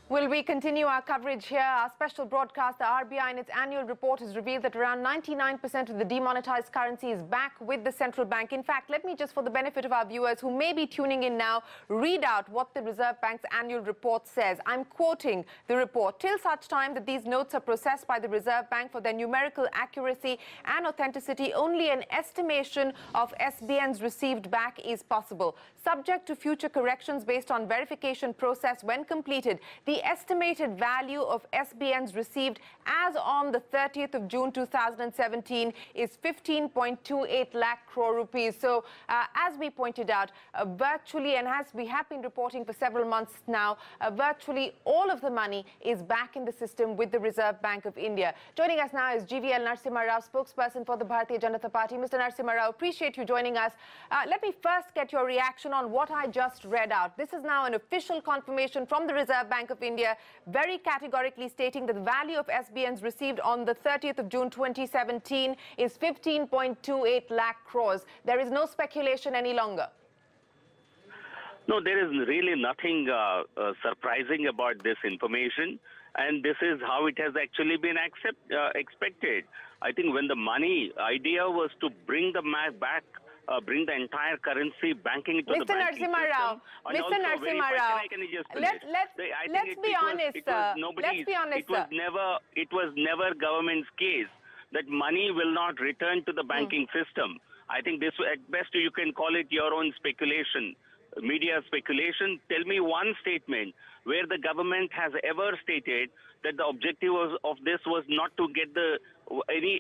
Will we continue our coverage here? Our special broadcast, the RBI, in its annual report has revealed that around 99% of the demonetized currency is back with the central bank. In fact, let me just, for the benefit of our viewers who may be tuning in now, read out what the Reserve Bank's annual report says. I'm quoting the report. Till such time that these notes are processed by the Reserve Bank for their numerical accuracy and authenticity, only an estimation of SBNs received back is possible. Subject to future corrections based on verification process when completed, the estimated value of SBNs received as on the 30th of June 2017 is 15.28 lakh crore rupees. So, as we pointed out, virtually, and as we have been reporting for several months now, virtually all of the money is back in the system with the Reserve Bank of India. Joining us now is GVL Narasimha Rao, spokesperson for the Bharatiya Janata Party. Mr. Narasimha Rao, appreciate you joining us. Let me first get your reaction on what I just read out. This is now an official confirmation from the Reserve Bank of India, very categorically stating that the value of SBNs received on the 30th of June 2017 is 15.28 lakh crores. There is no speculation any longer. No, there is really nothing surprising about this information, and this is how it has actually been expected. I think when the money idea was to bring the back, bring the entire currency banking into the banking system. Mr. Narasimha Rao, let's be honest, sir. Let's be honest, sir. It was never government's case that money will not return to the banking system. I think this, at best, you can call it your own speculation, media speculation. Tell me one statement where the government has ever stated that the objective of this was not to get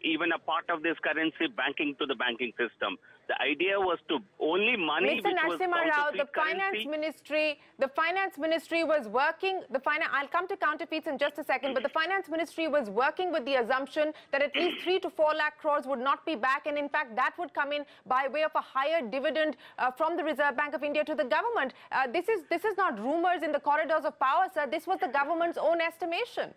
even a part of this currency banking to the banking system. The idea was to only money. Mr. Narasimha Rao, the finance ministry was working. I'll come to counterfeits in just a second, but the finance ministry was working with the assumption that at least 3 to 4 lakh crores would not be back, and in fact that would come in by way of a higher dividend from the Reserve Bank of India to the government. This is not rumors in the corridors of power, sir. This was the government's own estimation.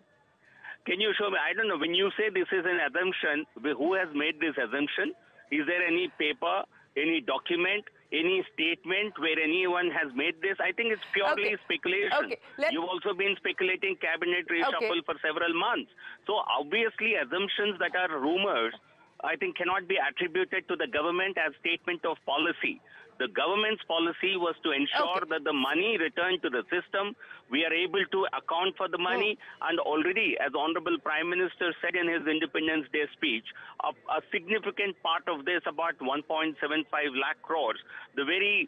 Can you show me? I don't know. When you say this is an assumption, who has made this assumption? Is there any paper, any document, any statement where anyone has made this? I think it's purely speculation. You've also been speculating cabinet reshuffle for several months. So obviously assumptions that are rumors, I think, cannot be attributed to the government as statement of policy. The government's policy was to ensure that the money returned to the system. We are able to account for the money, and already, as Honorable Prime Minister said in his Independence Day speech, a significant part of this, about 1.75 lakh crores, the very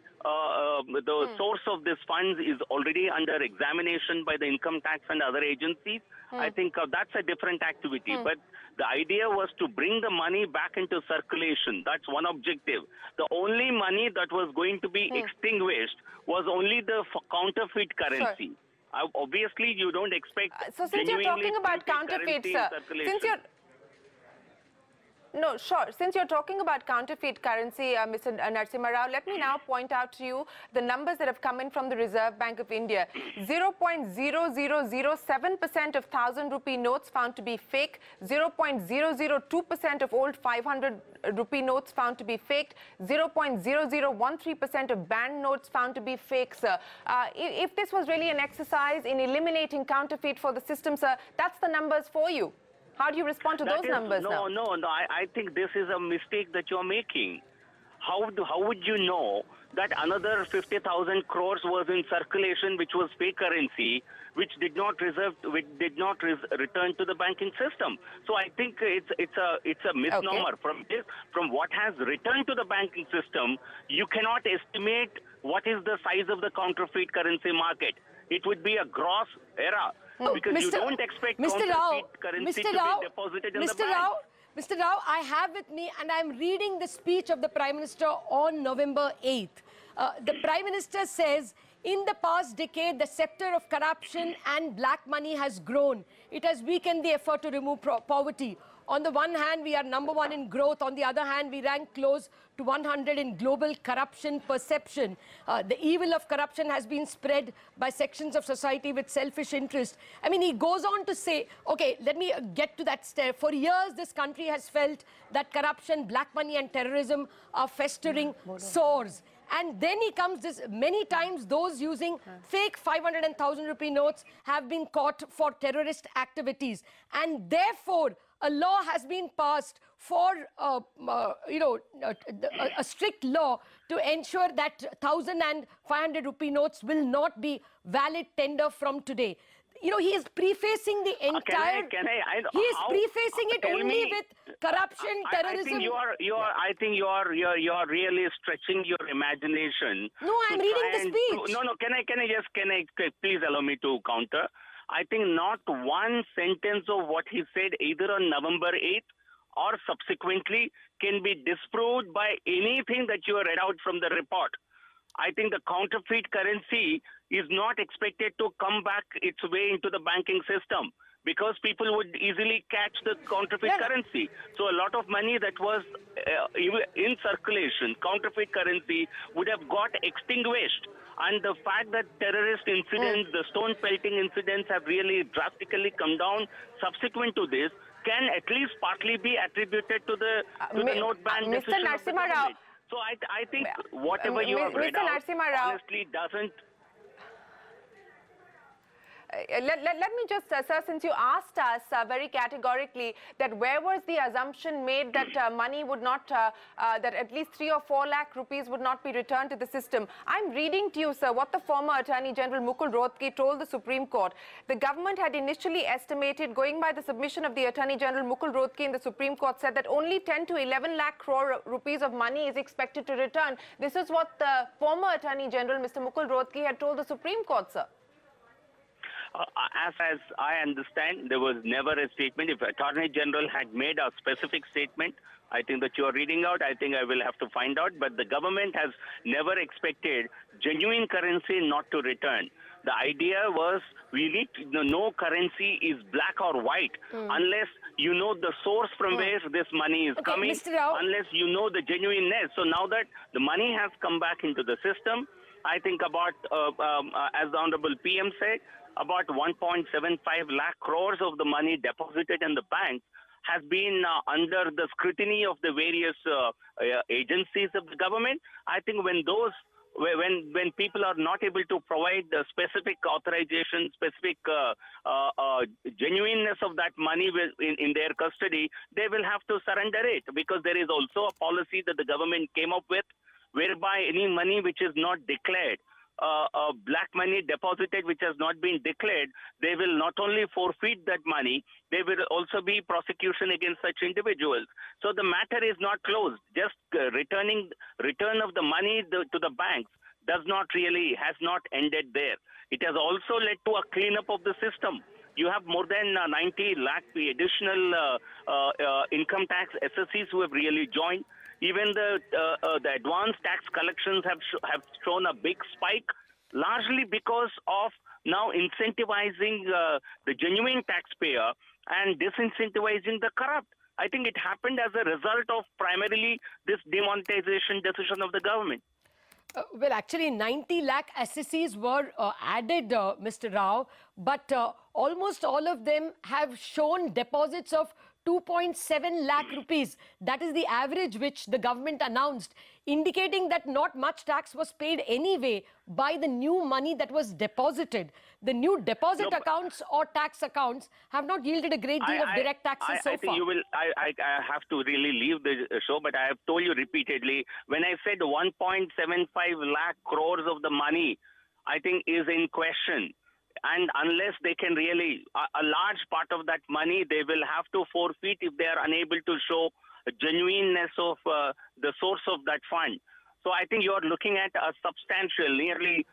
source of this funds is already under examination by the income tax and other agencies. I think that's a different activity. But the idea was to bring the money back into circulation. That's one objective. The only money that was going to be extinguished was only the counterfeit currency. Obviously, you don't expect. So since you're talking about counterfeit, sir, since you're talking about counterfeit currency, Mr. Narasimha Rao, let me now point out to you the numbers that have come in from the Reserve Bank of India. 0.0007% of 1,000 rupee notes found to be fake, 0.002% of old 500 rupee notes found to be faked, 0.0013% of band notes found to be fake, sir. If this was really an exercise in eliminating counterfeit for the system, sir, that's the numbers for you. How do you respond to those numbers now? No. I think this is a mistake that you're making. How would you know that another 50,000 crores was in circulation, which was fake currency, which did not return to the banking system? So I think it's a misnomer. From what has returned to the banking system, you cannot estimate what is the size of the counterfeit currency market. It would be a gross error. Because you don't expect counterfeit currency to be deposited in the bank. Mr. Rao, I have with me, and I'm reading the speech of the Prime Minister on November 8th. The Prime Minister says, in the past decade, the scepter of corruption and black money has grown. It has weakened the effort to remove poverty. On the one hand, we are #1 in growth. On the other hand, we rank close to 100 in global corruption perception. The evil of corruption has been spread by sections of society with selfish interest. I mean, he goes on to say, okay, let me get to that step. For years, this country has felt that corruption, black money and terrorism are festering sores. And then he comes this many times those using fake 500 and 1,000 rupee notes have been caught for terrorist activities. And therefore, a law has been passed for, a strict law to ensure that 1,000 and 500 rupee notes will not be valid tender from today. You know, he is prefacing the entire. He is prefacing it only with corruption, terrorism. I think you are really stretching your imagination. No, I'm reading the speech. No. Can I please allow me to counter? I think not one sentence of what he said either on November 8th or subsequently can be disproved by anything that you read out from the report. I think the counterfeit currency is not expected to come back its way into the banking system because people would easily catch the counterfeit currency. So a lot of money that was in circulation, counterfeit currency, would have got extinguished. And the fact that terrorist incidents, the stone pelting incidents have really drastically come down subsequent to this can at least partly be attributed to the note ban decision of the government. So I think whatever you have read out honestly doesn't. Let me just, sir, since you asked us very categorically that where was the assumption made that money would not, that at least 3 or 4 lakh rupees would not be returned to the system. I'm reading to you, sir, what the former Attorney General Mukul Rohatgi told the Supreme Court. The government had initially estimated, going by the submission of the Attorney General Mukul Rohatgi in the Supreme Court, said that only 10 to 11 lakh crore rupees of money is expected to return. This is what the former Attorney General, Mr. Mukul Rohatgi, had told the Supreme Court, sir. As I understand, there was never a statement. If Attorney General had made a specific statement, I think that you are reading out, I think I will have to find out. But the government has never expected genuine currency not to return. The idea was we need to know currency is black or white unless you know the source from where this money is coming, unless you know the genuineness. So now that the money has come back into the system, I think about, as the Honorable PM said, about 1.75 lakh crores of the money deposited in the bank has been under the scrutiny of the various agencies of the government. I think when people are not able to provide the specific authorization, specific genuineness of that money in their custody, they will have to surrender it, because there is also a policy that the government came up with whereby any money which is not declared, black money deposited which has not been declared, they will not only forfeit that money, there will also be prosecution against such individuals. So the matter is not closed. Just return of the money to the banks has not ended there. It has also led to a cleanup of the system. You have more than 90 lakh additional income tax assessees who have really joined. Even the advanced tax collections have shown a big spike, largely because of now incentivizing the genuine taxpayer and disincentivizing the corrupt. I think it happened as a result of primarily this demonetization decision of the government. Well, actually, 90 lakh assessees were added, Mr. Rao, but almost all of them have shown deposits of 2.7 lakh rupees. That is the average which the government announced, indicating that not much tax was paid anyway by the new money that was deposited. The new deposit accounts or tax accounts have not yielded a great deal of direct taxes so far. I think you will. I have to really leave the show, but I have told you repeatedly, when I said 1.75 lakh crores of the money, I think is in question. And unless they can really, a large part of that money, they will have to forfeit if they are unable to show genuineness of the source of that fund. So I think you are looking at a substantial, nearly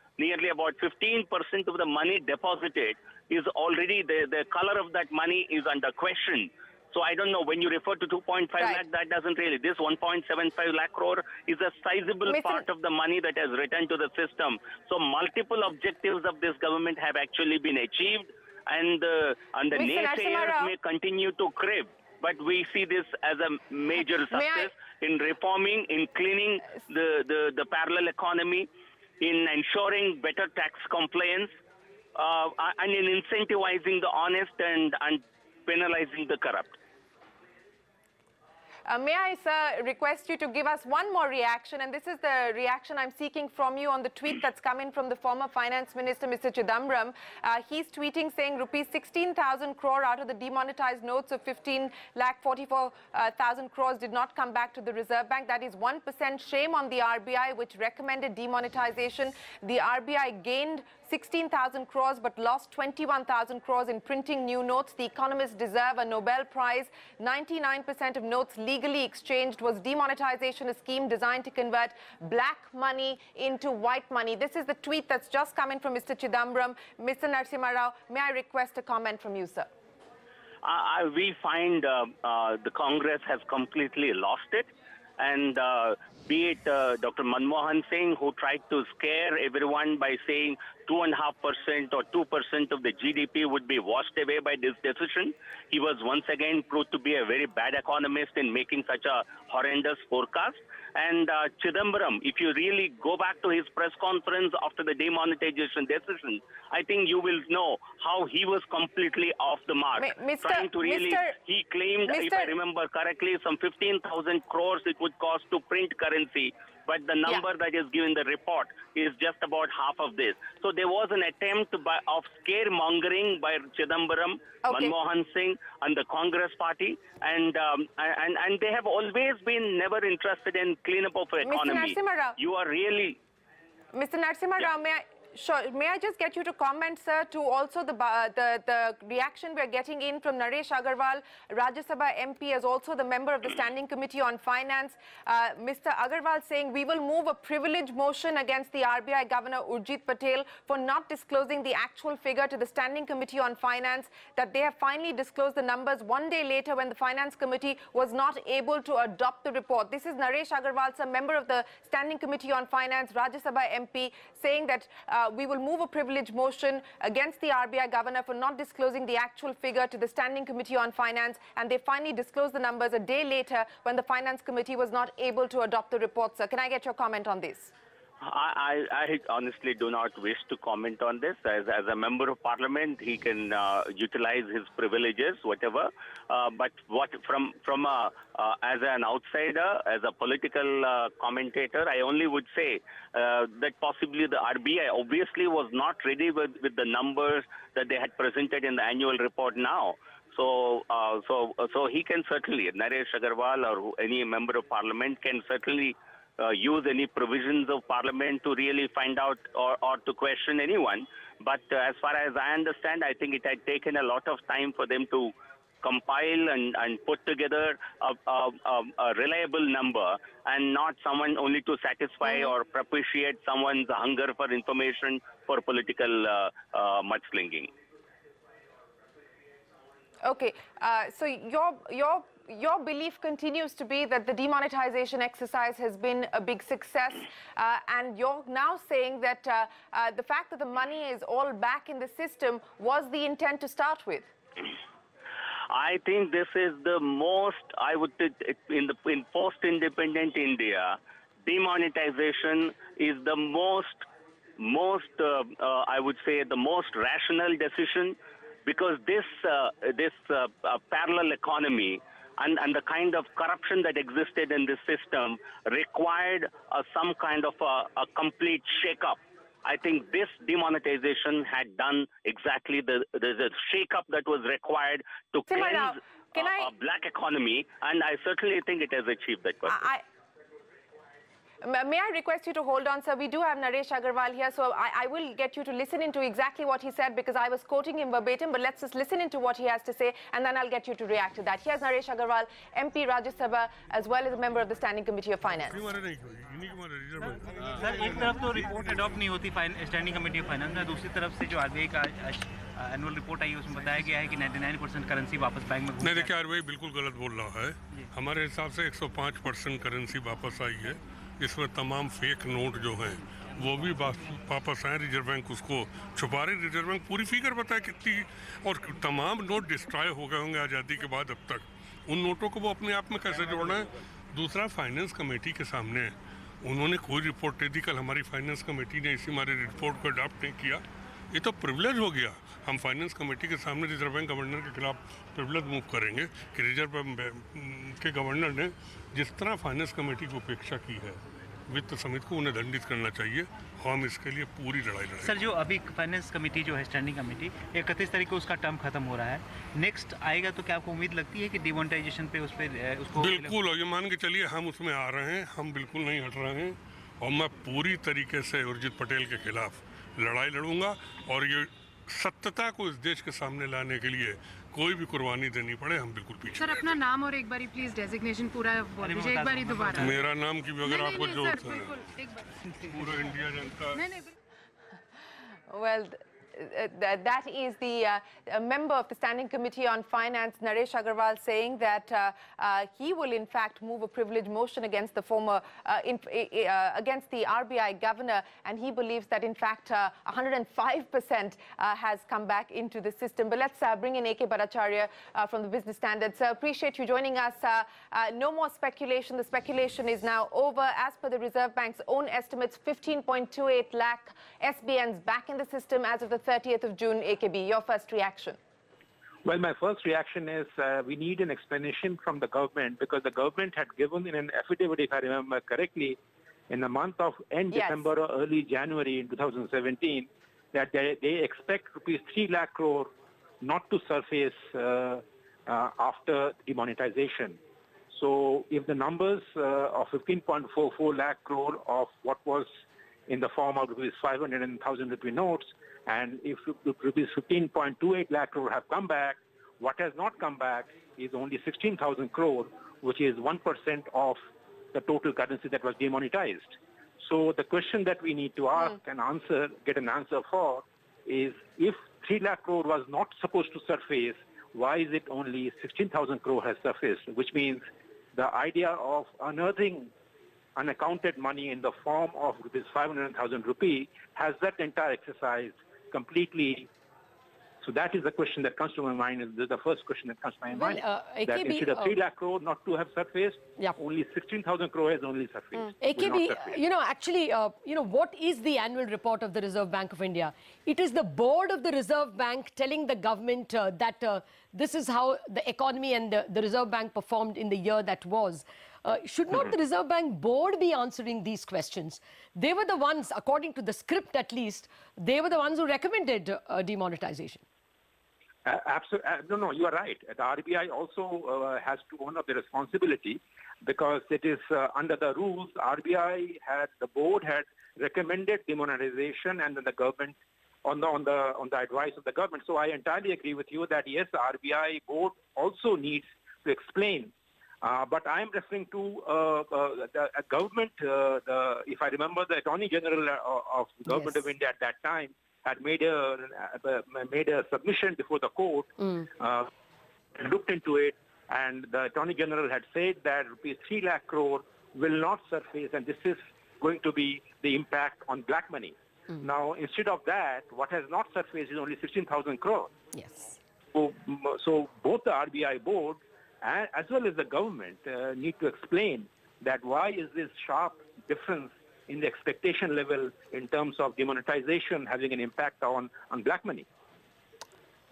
about 15% of the money deposited is already, the color of that money is under question. So I don't know, when you refer to 2.5 lakh, that doesn't really, this 1.75 lakh crore is a sizable part of the money that has returned to the system. So multiple objectives of this government have actually been achieved, and the naysayers may continue to crib. But we see this as a major success in reforming, in cleaning the parallel economy, in ensuring better tax compliance, and in incentivizing the honest and penalizing the corrupt. May I, sir, request you to give us one more reaction, and this is the reaction I'm seeking from you on the tweet that's come in from the former Finance Minister, Mr. Chidambaram. He's tweeting saying rupees 16,000 crore out of the demonetized notes of 15,44,000 crores did not come back to the Reserve Bank. That is 1%. Shame on the RBI, which recommended demonetization. The RBI gained 16,000 crores but lost 21,000 crores in printing new notes. The economists deserve a Nobel Prize. 99% of notes legally exchanged. Was demonetization a scheme designed to convert black money into white money? This is the tweet that's just come in from Mr. Chidambaram. Mr. Narasimha Rao, may I request a comment from you, sir? We find the Congress has completely lost it. And be it Dr. Manmohan Singh, who tried to scare everyone by saying 2.5% or 2% of the GDP would be washed away by this decision. He was once again proved to be a very bad economist in making such a horrendous forecast. And Chidambaram, if you really go back to his press conference after the demonetization decision, I think you will know how he was completely off the mark. He claimed, if I remember correctly, some 15,000 crores it would cost to print currency. But the number that is given in the report is just about half of this. So there was an attempt of scaremongering by Chidambaram, Manmohan Singh, and the Congress party, and they have always been never interested in cleanup of the economy. Mr. Narasimha Rao. You are really... Mr. Narasimha Rao, may I just get you to comment, sir, to also the reaction we're getting in from Naresh Agarwal, Rajya Sabha MP, as also the member of the Standing Committee on Finance. Mr. Agarwal saying we will move a privilege motion against the RBI Governor Urjit Patel for not disclosing the actual figure to the Standing Committee on Finance, that they have finally disclosed the numbers one day later when the Finance Committee was not able to adopt the report. This is Naresh Agarwal, sir, member of the Standing Committee on Finance, Rajya Sabha MP, saying that we will move a privilege motion against the RBI governor for not disclosing the actual figure to the Standing Committee on Finance, and they finally disclosed the numbers a day later when the Finance Committee was not able to adopt the report. Sir, can I get your comment on this? I honestly do not wish to comment on this. As a member of parliament, he can utilize his privileges, whatever. But as an outsider, as a political commentator, I only would say that possibly the RBI obviously was not ready with the numbers that they had presented in the annual report now. So he can certainly, Naresh Agarwal or any member of parliament can certainly use any provisions of parliament to really find out or to question anyone. But as far as I understand, I think it had taken a lot of time for them to compile and put together a reliable number, and not someone only to satisfy or propitiate someone's hunger for information for political mudslinging. Okay, so your belief continues to be that the demonetization exercise has been a big success, and you're now saying that the fact that the money is all back in the system was the intent to start with. I think this is the most, I would think, in post-independent India, demonetization is the most I would say, the most rational decision, because this parallel economy and the kind of corruption that existed in this system required some kind of a complete shake-up. I think this demonetization had done exactly the shake-up that was required to cleanse a black economy, and I certainly think it has achieved that purpose. May I request you to hold on, sir? We do have Naresh Agarwal here, so I will get you to listen into exactly what he said, because I was quoting him verbatim, but let's just listen into what he has to say, and then I'll get you to react to that. Here's Naresh Agarwal, MP Rajya Sabha, as well as a member of the Standing Committee of Finance. Sir, एक तरफ तो report adopt नहीं होती standing committee of finance में, दूसरी तरफ से जो आरबीआई का एनुअल रिपोर्ट आई है उसमें बताया गया है कि 99% करेंसी वापस बैंक में नहीं। देखिए, आरबीआई बिल्कुल गलत बोल रहा है। हमारे हिसाब से 105% करेंसी वापस आई है। इसमें तमाम फेक नोट जो हैं वो भी वापस आए। रिजर्व बैंक उसको छुपा रहे। रिजर्व बैंक पूरी फिगर बताए कितनी, और तमाम नोट डिस्ट्रॉय हो गए होंगे आज़ादी के बाद अब तक। उन नोटों को वो अपने आप में कैसे जोड़ना है? दूसरा, फाइनेंस कमेटी के सामने उन्होंने कोई रिपोर्ट नहीं दी। कल हमारी फाइनेंस कमेटी ने इसी हमारी रिपोर्ट को अडॉप्ट नहीं किया। ये तो प्रिविलेज हो गया। हम फाइनेंस कमेटी के सामने रिजर्व बैंक गवर्नर के खिलाफ प्रिविलेज मूव करेंगे कि रिजर्व बैंक के गवर्नर ने जिस तरह फाइनेंस कमेटी की उपेक्षा की है वित्त समिति को, उन्हें दंडित करना चाहिए। हम इसके लिए पूरी लड़ाई लड़ेंगे। सर, जो अभी फाइनेंस कमेटी जो है, स्टैंडिंग कमेटी, 31 तारीख को उसका टर्म खत्म हो रहा है, नेक्स्ट आएगा, तो क्या आपको उम्मीद लगती है कि डिमोनेटाइजेशन पे उस पर उसको? बिल्कुल, और ये मान के चलिए हम उसमें आ रहे हैं, हम बिल्कुल नहीं हट रहे हैं, और मैं पूरी तरीके से उर्जित पटेल के खिलाफ लड़ाई लड़ूंगा, और ये सत्यता को इस देश के सामने लाने के लिए कोई भी कुर्बानी देनी पड़े, हम बिल्कुल पीछे। सर, अपना नाम और एक बारी प्लीज डेजिग्नेशन पूरा बोल दीजिए, एक बारी दोबारा। मेरा नाम की भी अगर आपको जरूरत है, एक बार पूरा India Janata. Well, that is the member of the Standing Committee on Finance, Naresh Agarwal, saying that he will in fact move a privilege motion against the former, against the RBI governor, and he believes that in fact 105% has come back into the system. But let's bring in AK Bhattacharya from the Business Standard. Sir, appreciate you joining us. No more speculation. The speculation is now over. As per the Reserve Bank's own estimates, 15.28 lakh SBNs back in the system as of the 30th of June. AKB, your first reaction? Well, my first reaction is we need an explanation from the government, because the government had given in an affidavit, if I remember correctly, in the month of end December or early January in 2017, that they expect rupees 3 lakh crore not to surface after demonetization. So if the numbers of 15.44 lakh crore of what was in the form of rupees 500 and 1,000 rupee notes, and if rupees 15.28 lakh crore have come back, what has not come back is only 16,000 crore, which is 1% of the total currency that was demonetized. So the question that we need to ask and answer, get an answer for, is if 3 lakh crore was not supposed to surface, why is it only 16,000 crore has surfaced? Which means the idea of unearthing unaccounted money in the form of rupees 500,000 rupee has that entire exercise completely. So that is the question that comes to my mind. Is the first question that comes to my mind. That instead of 3 lakh crore not to have surfaced, only 16,000 crore has only surfaced. AKB, actually, what is the annual report of the Reserve Bank of India? It is the board of the Reserve Bank telling the government that this is how the economy and the Reserve Bank performed in the year that was. Should not the Reserve Bank board be answering these questions? They were the ones, according to the script at least, they were the ones who recommended demonetization. Absolutely. No, you are right. The RBI also has to own up the responsibility, because it is under the rules, the board had recommended demonetization, and then the government on the advice of the government. So I entirely agree with you that yes, the RBI board also needs to explain. But I am referring to the government. If I remember, the Attorney General of the Government of India at that time had made a submission before the court, looked into it, and the Attorney General had said that rupees 3 lakh crore will not surface, and this is going to be the impact on black money. Now, instead of that, what has not surfaced is only 16,000 crore. Yes. So both the RBI board as well as the government need to explain that why is this sharp difference in the expectation level in terms of demonetization having an impact on black money.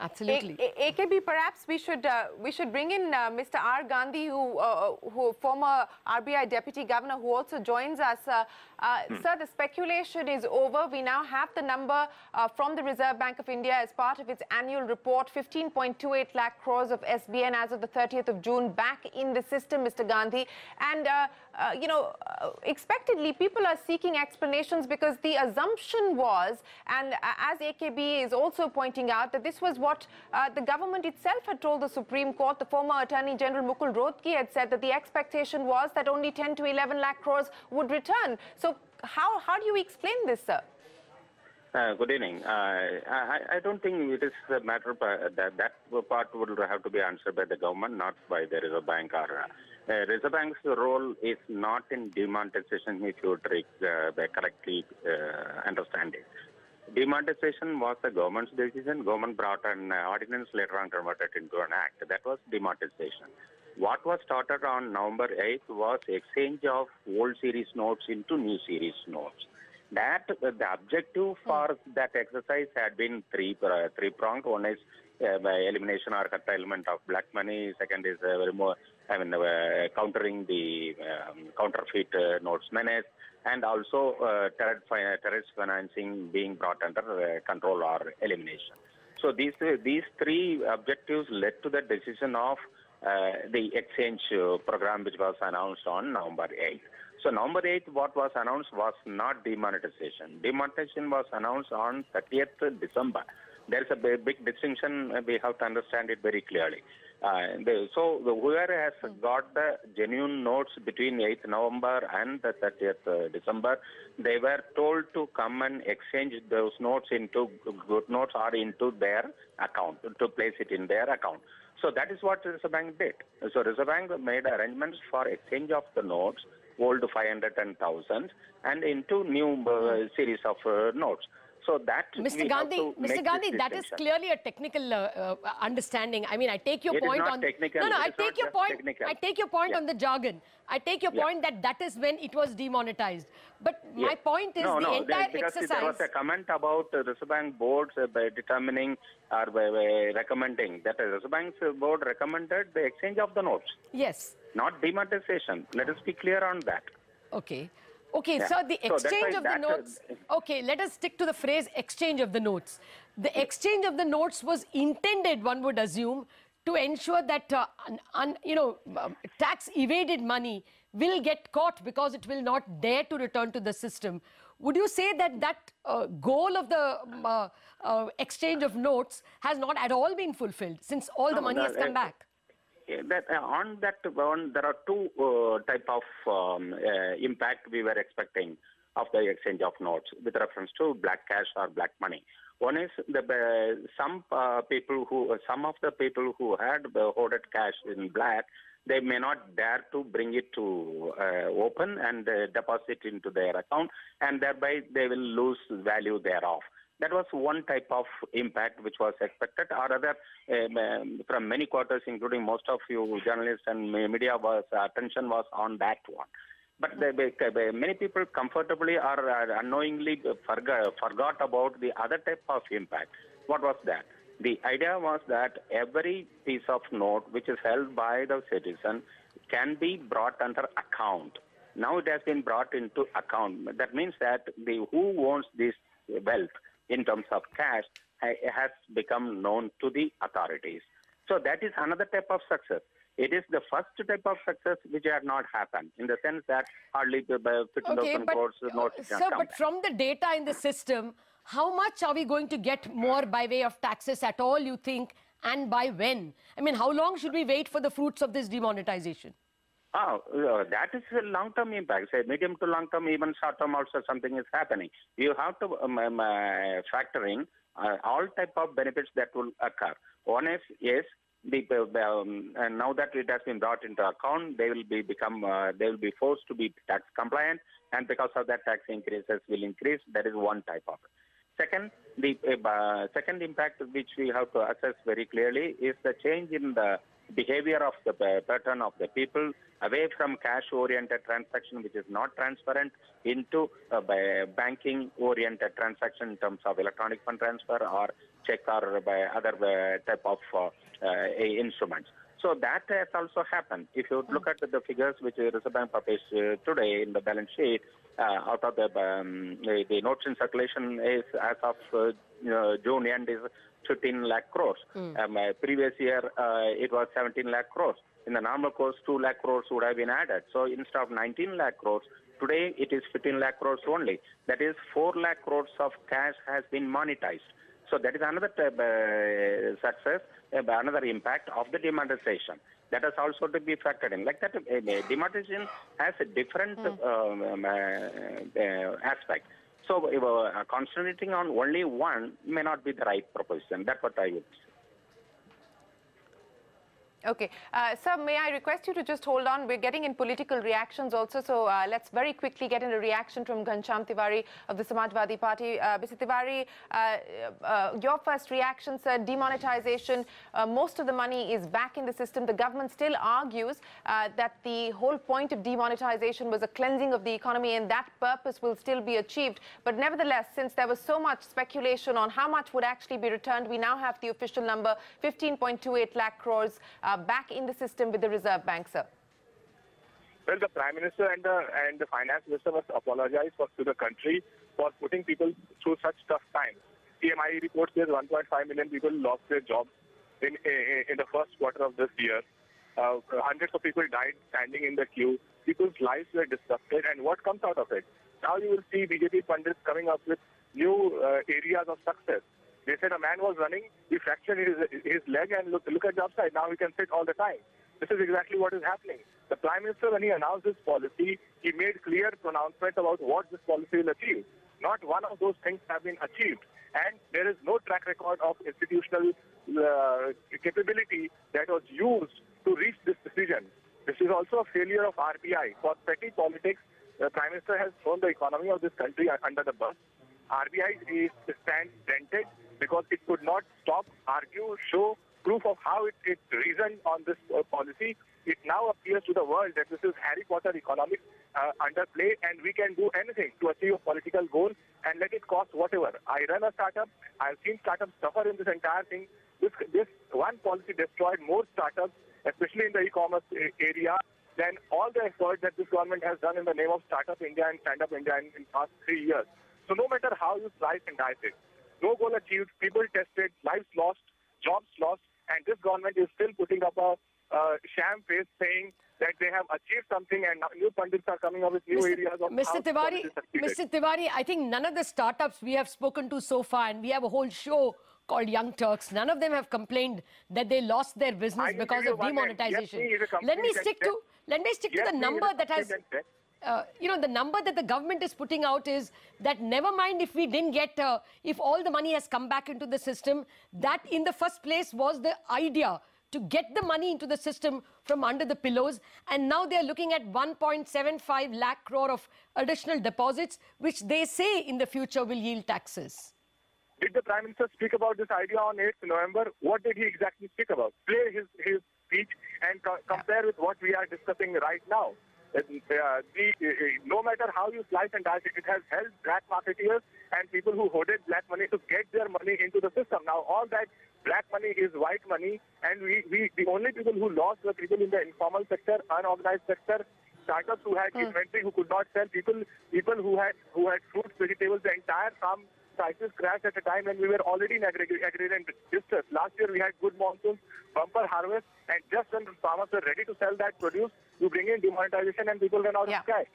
Absolutely. AKB, perhaps we should bring in Mr. R. Gandhi, who former RBI Deputy Governor, who also joins us. Sir, the speculation is over. We now have the number from the Reserve Bank of India as part of its annual report, 15.28 lakh crores of SBN as of the 30th of June back in the system, Mr. Gandhi. And, expectedly, people are seeking explanations, because the assumption was, and as AKB is also pointing out, that this was what the government itself had told the Supreme Court. The former Attorney General Mukul Rohatgi had said that the expectation was that only 10 to 11 lakh crores would return. So how do you explain this, sir? Good evening. I don't think it is a matter that part would have to be answered by the government, not by the Reserve Bank. Reserve Bank's role is not in demonetization, if you correctly understand it. Demonetization was the government's decision. Government brought an ordinance, later on converted into an act. That was demonetization. What was started on November 8th was exchange of old series notes into new series notes. That the objective for that exercise had been three-pronged. One is by elimination or curtailment of black money. Second is countering the counterfeit notes menace, and also terrorist financing being brought under control or elimination. So these three objectives led to the decision of the exchange program, which was announced on November 8th. So November 8th, what was announced was not demonetization. Demonetization was announced on 30th December. There's a big distinction. We have to understand it very clearly. So whoever has got the genuine notes between 8th November and the 30th December, they were told to come and exchange those notes into good notes or into their account, to place it in their account. So that is what Reserve Bank did. So Reserve Bank made arrangements for exchange of the notes, old 500 and 1000, and into new series of notes. So that Mr. Gandhi, that is clearly a technical understanding. I mean, I take your point on technical. No, I take your point. Technical. I take your point on the jargon. I take your point that is when it was demonetized. But my point is the entire exercise. There was a comment about the Reserve Bank boards by determining or by recommending that the Reserve Bank's board recommended the exchange of the notes. Yes. Not demonetization. Let us be clear on that. Okay. Okay, so the exchange of the notes, okay, let us stick to the phrase exchange of the notes. The exchange of the notes was intended, one would assume, to ensure that, tax evaded money will get caught because it will not dare to return to the system. Would you say that goal of the exchange of notes has not at all been fulfilled since all the money has come back? On that one, there are two type of impact we were expecting of the exchange of notes with reference to black cash or black money. One is some of the people who had hoarded cash in black, they may not dare to bring it to open and deposit into their account, and thereby they will lose value thereof. That was one type of impact which was expected, or rather from many quarters, including most of you journalists and media, attention was on that one. But many people comfortably or unknowingly forgot about the other type of impact. What was that? The idea was that every piece of note which is held by the citizen can be brought under account. Now it has been brought into account. That means that who owns this wealth in terms of cash has become known to the authorities. So that is another type of success. It is the first type of success which had not happened, in the sense that hardly 15,000 crores notes have come but from the data in the system, how much are we going to get more by way of taxes at all, you think, and by when? I mean, how long should we wait for the fruits of this demonetization? That is a long-term impact. Say medium to long-term, even short-term also something is happening. You have to factor in all type of benefits that will occur. One is, yes, and now that it has been brought into account, they will be forced to be tax compliant, and because of that, tax increases will increase. That is one type of it. Second, the second impact which we have to assess very clearly is the change in the behavior of the pattern of the people away from cash-oriented transaction, which is not transparent, into banking-oriented transaction in terms of electronic fund transfer or check or by other type of instruments. So that has also happened. If you look at the figures which Reserve Bank published today in the balance sheet, out of the notes in circulation is as of June end is 15 lakh crores. Previous year, it was 17 lakh crores. In the normal course, 2 lakh crores would have been added. So instead of 19 lakh crores, today it is 15 lakh crores only. That is 4 lakh crores of cash has been monetized. So that is another success, another impact of the demonetization. That has also to be factored in. Like that, demonetization has a different aspect. So concentrating on only one may not be the right proposition. That's what I would say. Okay. Sir, may I request you to just hold on? We're getting in political reactions also, so let's very quickly get in a reaction from Ghanshyam Tiwari of the Samajwadi Party. Mr. Tiwari, your first reaction, sir, demonetization, most of the money is back in the system. The government still argues that the whole point of demonetization was a cleansing of the economy, and that purpose will still be achieved. But nevertheless, since there was so much speculation on how much would actually be returned, we now have the official number, 15.28 lakh crores back in the system with the Reserve Bank, sir. Well, the Prime Minister and the Finance Minister must apologize to the country for putting people through such tough times. CMI report says 1.5 million people lost their jobs in the first quarter of this year. Hundreds of people died standing in the queue. People's lives were disrupted, and what comes out of it? Now you will see BJP pundits coming up with new areas of success. They said a man was running, he fractured his leg, and look at the upside. Now he can sit all the time. This is exactly what is happening. The Prime Minister, when he announced this policy, he made clear pronouncements about what this policy will achieve. Not one of those things have been achieved. And there is no track record of institutional capability that was used to reach this decision. This is also a failure of RBI. For petty politics, the Prime Minister has thrown the economy of this country under the bus. RBI stands dented because it could not stop, argue, show proof of how it reasoned on this policy. It now appears to the world that this is Harry Potter economics under play, and we can do anything to achieve a political goal and let it cost whatever. I run a startup. I've seen startups suffer in this entire thing. This one policy destroyed more startups, especially in the e-commerce area, than all the effort that this government has done in the name of Startup India and Stand Up India in the past 3 years. So no matter how you slice and dice it, no goal achieved, people tested, lives lost, jobs lost, and this government is still putting up a sham face saying that they have achieved something, and now new pundits are coming up with new areas of Mr. Tiwari, I think none of the startups we have spoken to so far, and we have a whole show called Young Turks, none of them have complained that they lost their business because of demonetization. Let me stick to the number that has... the number that the government is putting out is that never mind if we didn't get, if all the money has come back into the system, that in the first place was the idea to get the money into the system from under the pillows. And now they're looking at 1.75 lakh crore of additional deposits, which they say in the future will yield taxes. Did the Prime Minister speak about this idea on 8th November? What did he exactly speak about? Play his speech and compare with what we are discussing right now. No matter how you slice and dice it, it has helped black marketeers and people who hoarded black money to get their money into the system. Now, all that black money is white money, and the only people who lost were people in the informal sector, unorganized sector, startups who had inventory, who could not sell, people who had fruits, vegetables. The entire farm prices crashed at a time when we were already in agrarian distress. Last year we had good monsoons, bumper harvest, and just when farmers were ready to sell that produce, you bring in demonetization and people ran out of cash.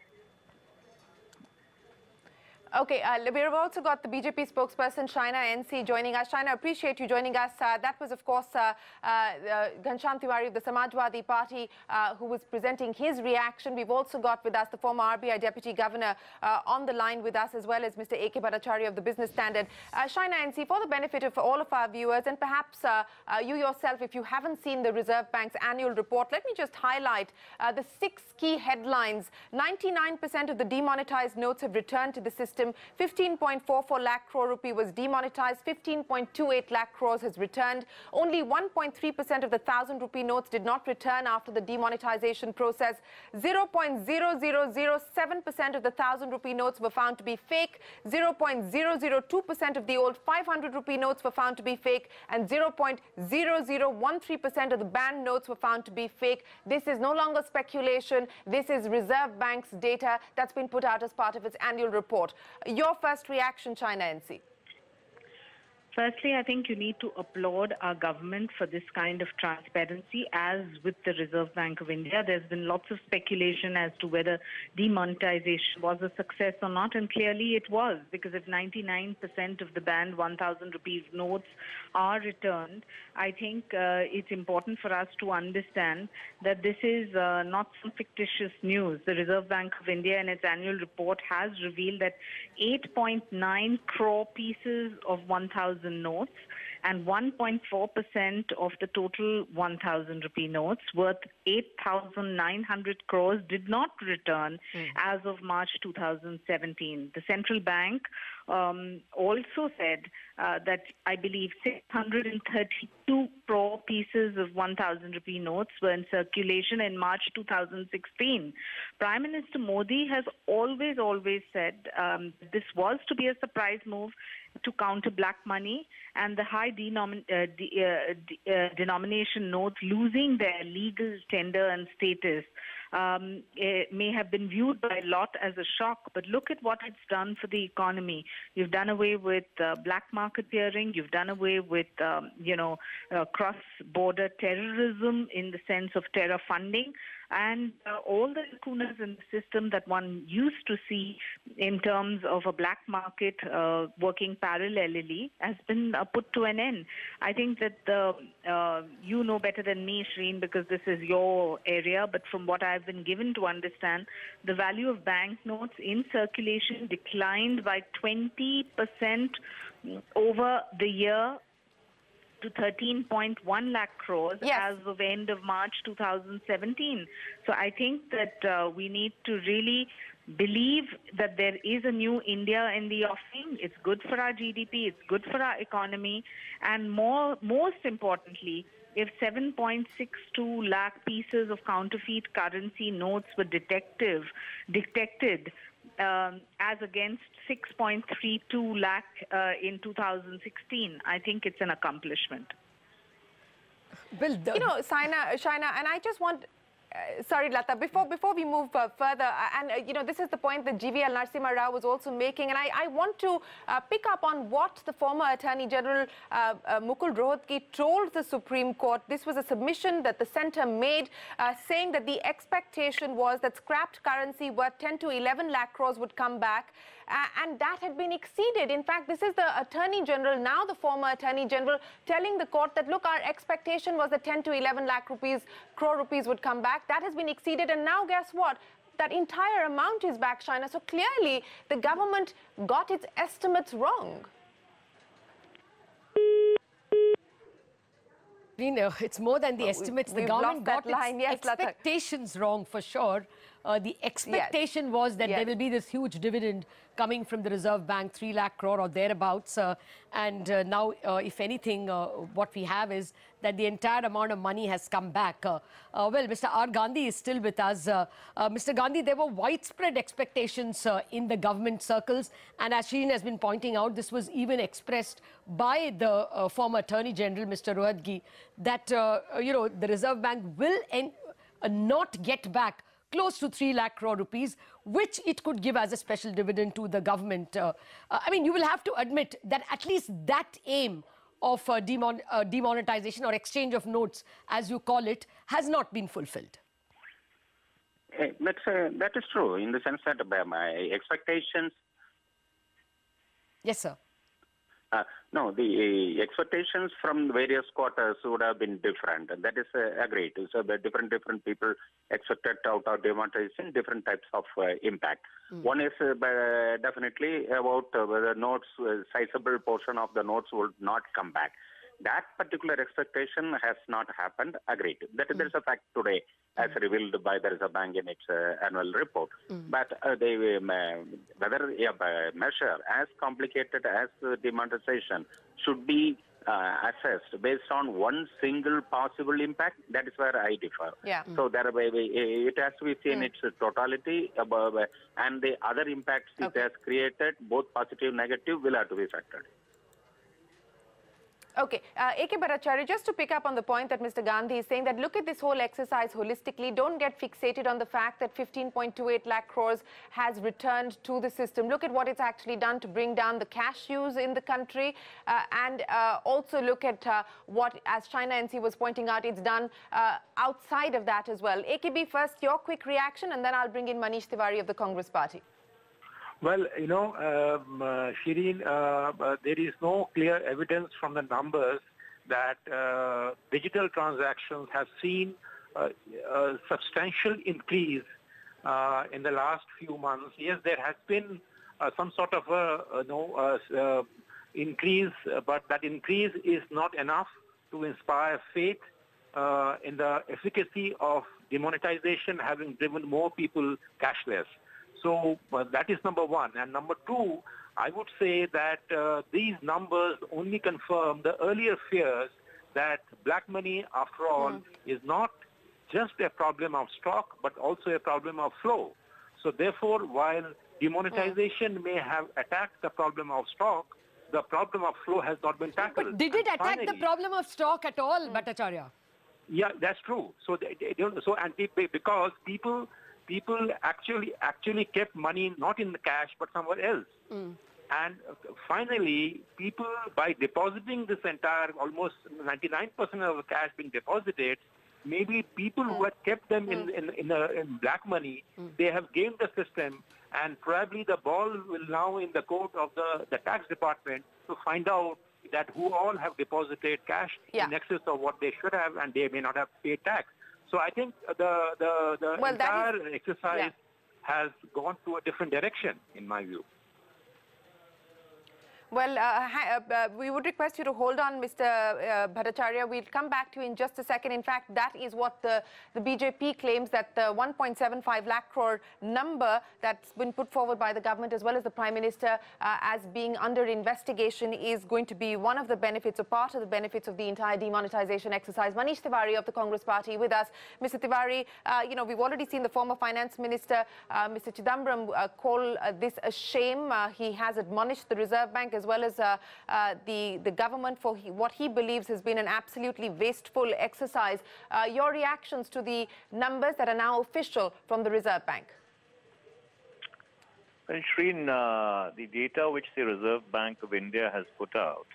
Okay, we've also got the BJP spokesperson, Shaina NC, joining us. Shaina, appreciate you joining us. That was, of course, Ghanshyam Tiwari of the Samajwadi Party, who was presenting his reaction. We've also got with us the former RBI Deputy Governor on the line with us, as well as Mr. A.K. Bhattacharya of the Business Standard. Shaina NC, for the benefit of all of our viewers, and perhaps you yourself, if you haven't seen the Reserve Bank's annual report, let me just highlight the 6 key headlines. 99% of the demonetized notes have returned to the system. 15.44 lakh crore rupee was demonetized. 15.28 lakh crores has returned. Only 1.3% of the 1,000 rupee notes did not return after the demonetization process. 0.0007% of the 1,000 rupee notes were found to be fake. 0.002% of the old 500 rupee notes were found to be fake. And 0.0013% of the banned notes were found to be fake. This is no longer speculation. This is Reserve Bank's data that's been put out as part of its annual report. Your first reaction, Shaina NC? Firstly, I think you need to applaud our government for this kind of transparency. As with the Reserve Bank of India, there's been lots of speculation as to whether demonetization was a success or not, and clearly it was, because if 99% of the banned 1,000 rupees notes are returned, I think it's important for us to understand that this is not some fictitious news. The Reserve Bank of India in its annual report has revealed that 8.9 crore pieces of 1,000 1,000 notes, and 1.4% of the total 1,000 rupee notes worth 8,900 crores did not return as of March 2017. The central bank also said that I believe 632 crore pieces of 1,000 rupee notes were in circulation in March 2016. Prime Minister Modi has always said this was to be a surprise move to counter black money, and the high denomination notes losing their legal tender and status may have been viewed by a lot as a shock, but look at what it's done for the economy. You've done away with black marketeering. You've done away with, cross-border terrorism in the sense of terror funding, and all the lacunas in the system that one used to see in terms of a black market working parallelly has been put to an end. I think that you know better than me, Shreen, because this is your area, but from what I've been given to understand, the value of banknotes in circulation declined by 20% over the year to 13.1 lakh crores as of end of March 2017. So I think that we need to really believe that there is a new India in the offing. It's good for our GDP, it's good for our economy, and most importantly, if 7.62 lakh pieces of counterfeit currency notes were detected as against 6.32 lakh in 2016. I think it's an accomplishment. Well, Shaina, and I just want... sorry, Lata, before we move further, and this is the point that GVL Narasimha Rao was also making, and I want to pick up on what the former Attorney General Mukul Rohatgi told the Supreme Court. This was a submission that the centre made, saying that the expectation was that scrapped currency worth 10 to 11 lakh crores would come back, and that had been exceeded. In fact, this is the Attorney General, now the former Attorney General, telling the court that, look, our expectation was that 10 to 11 lakh crore rupees would come back. That has been exceeded, and now guess what? That entire amount is back, Shaina. So clearly, the government got its estimates wrong. You know, it's more than the estimates. The government got its expectations wrong, for sure. The expectation was that there will be this huge dividend coming from the Reserve Bank, 3 lakh crore or thereabouts. And now, if anything, what we have is that the entire amount of money has come back. Well, Mr. R. Gandhi is still with us. Mr. Gandhi, there were widespread expectations in the government circles. And as Shireen has been pointing out, this was even expressed by the former Attorney General, Mr. Rohatgi, that, the Reserve Bank will not get back close to 3 lakh crore rupees, which it could give as a special dividend to the government. I mean, you will have to admit that at least that aim of demonetization or exchange of notes, as you call it, has not been fulfilled. That is true, in the sense that my expectations... Yes, sir. No, the expectations from various quarters would have been different. That is agreed. So the different people expected out of demonetization, different types of impact. One is definitely about whether notes, sizable portion of the notes would not come back. That particular expectation has not happened, agreed. That is a fact today, as revealed by the Reserve Bank in its annual report. But whether a measure as complicated as demonetization should be assessed based on one single possible impact, that is where I differ. So it has to be seen its totality and the other impacts it has created, both positive and negative, will have to be factored. Okay, A.K. Bhattacharya, just to pick up on the point that Mr. Gandhi is saying, that look at this whole exercise holistically. Don't get fixated on the fact that 15.28 lakh crores has returned to the system. Look at what it's actually done to bring down the cash use in the country, and also look at what, as China NC was pointing out, it's done outside of that as well. AKB, first, your quick reaction, and then I'll bring in Manish Tiwari of the Congress Party. Well, Shireen, there is no clear evidence from the numbers that digital transactions have seen a substantial increase in the last few months. Yes, there has been some sort of increase, but that increase is not enough to inspire faith in the efficacy of demonetization having driven more people cashless. So that is number one. And number two, I would say that these numbers only confirm the earlier fears that black money, after all, is not just a problem of stock, but also a problem of flow. So therefore, while demonetization may have attacked the problem of stock, the problem of flow has not been tackled. But did it attack the problem of stock at all, Bhattacharya? Yeah, that's true. So, because people actually kept money not in the cash but somewhere else. And finally, people, by depositing this entire almost 99% of the cash being deposited, maybe people who had kept them in black money, they have gamed the system, and probably the ball will now in the court of the tax department to find out that who all have deposited cash in excess of what they should have, and they may not have paid tax. So I think the entire exercise has gone to a different direction, in my view. Well, we would request you to hold on, Mr. Bhattacharya. We'll come back to you in just a second. In fact, that is what the BJP claims, that the 1.75 lakh crore number that's been put forward by the government as well as the Prime Minister as being under investigation is going to be one of the benefits or part of the benefits of the entire demonetization exercise. Manish Tiwari of the Congress Party with us. Mr. Tiwari, we've already seen the former Finance Minister, Mr. Chidambaram, call this a shame. He has admonished the Reserve Bank as well as the government for what he believes has been an absolutely wasteful exercise. Your reactions to the numbers that are now official from the Reserve Bank? Well, Shreen, the data which the Reserve Bank of India has put out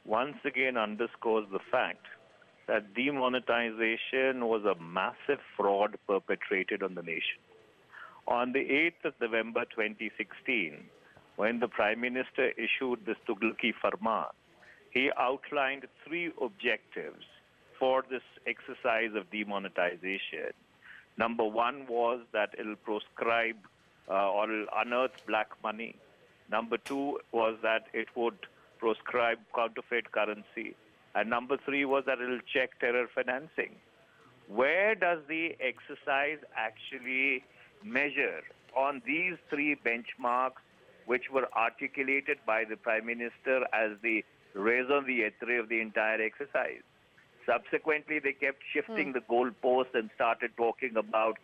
once again underscores the fact that demonetization was a massive fraud perpetrated on the nation. On the 8th of November 2016, when the Prime Minister issued this Tughlaki Farman, he outlined 3 objectives for this exercise of demonetization. Number 1 was that it will proscribe or it'll unearth black money. Number 2 was that it would proscribe counterfeit currency. And number 3 was that it will check terror financing. Where does the exercise actually measure on these 3 benchmarks which were articulated by the Prime Minister as the raison d'etre of the entire exercise? Subsequently, they kept shifting the goalposts and started talking about